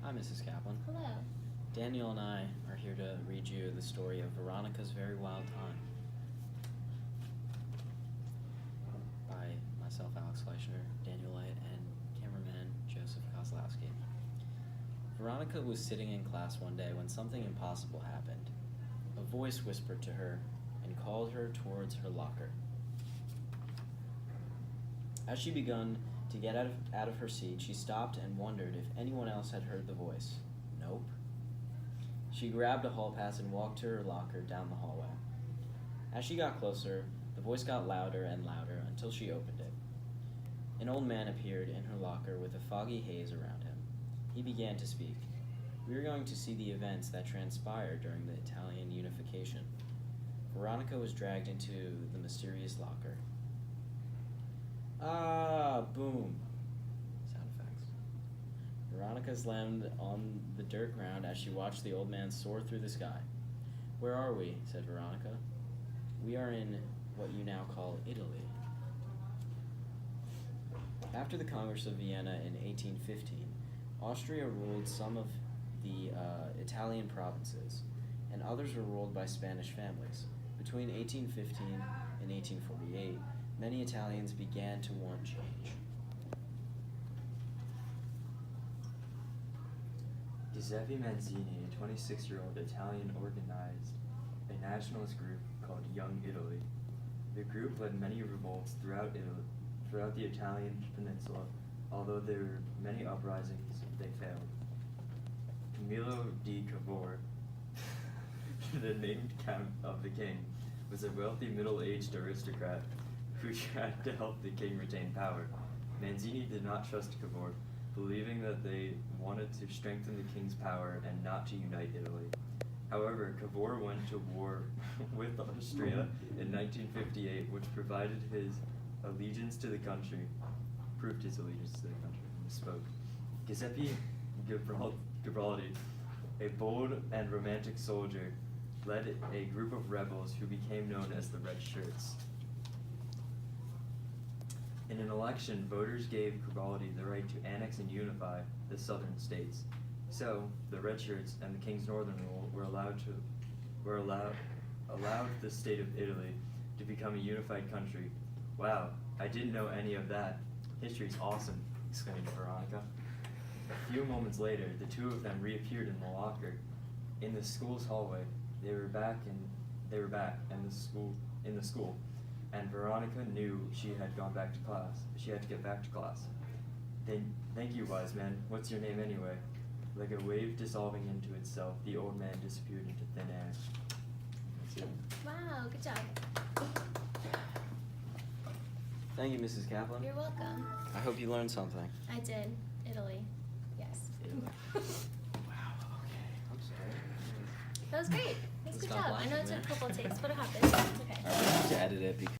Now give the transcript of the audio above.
Hi, Mrs. Kaplan. Hello. Daniel and I are here to read you the story of Veronica's Very Wild Time by myself, Alex Fleischer, Daniel Light, and cameraman Joseph Kozlowski. Veronica was sitting in class one day when something impossible happened. A voice whispered to her and called her towards her locker. As she began to get out of her seat, she stopped and wondered if anyone else had heard the voice. Nope. She grabbed a hall pass and walked to her locker down the hallway. As she got closer, the voice got louder and louder until she opened it. An old man appeared in her locker with a foggy haze around him. He began to speak. We are going to see the events that transpired during the Italian Unification. Veronica was dragged into the mysterious locker. Ah, boom. Sound effects. Veronica slammed on the dirt ground as she watched the old man soar through the sky. Where are we? Said Veronica. We are in what you now call Italy. After the Congress of Vienna in 1815, Austria ruled some of the Italian provinces, and others were ruled by Spanish families. Between 1815 and 1848, many Italians began to want change. Giuseppe Manzini, a 26-year-old Italian, organized a nationalist group called Young Italy. The group led many revolts throughout the Italian peninsula. Although there were many uprisings, they failed. Camillo di Cavour, the named count of the king, was a wealthy middle-aged aristocrat who tried to help the king retain power. Manzini did not trust Cavour, believing that they wanted to strengthen the king's power and not to unite Italy. However, Cavour went to war with Austria in 1958, which proved his allegiance to the country. Misspoke. Giuseppe Garibaldi, a bold and romantic soldier, led a group of rebels who became known as the Red Shirts. In an election, voters gave Garibaldi the right to annex and unify the southern states. So, the Red Shirts and the King's Northern Rule allowed the state of Italy to become a unified country. Wow, I didn't know any of that. History's awesome, exclaimed Veronica. A few moments later, the two of them reappeared in the locker. In the school's hallway, they were back in the school, and Veronica knew she had gone back to class. She had to get back to class. Thank you, wise man. What's your name anyway? Like a wave dissolving into itself, the old man disappeared into thin air. That's it. Wow, good job. Thank you, Mrs. Kaplan. You're welcome. I hope you learned something. I did. Italy. Yes. Wow, okay. I'm sorry. That was great. That's Let's good stop job. I know it laughing, took a man. couple takes, but it happens. It's okay. I have to edit it because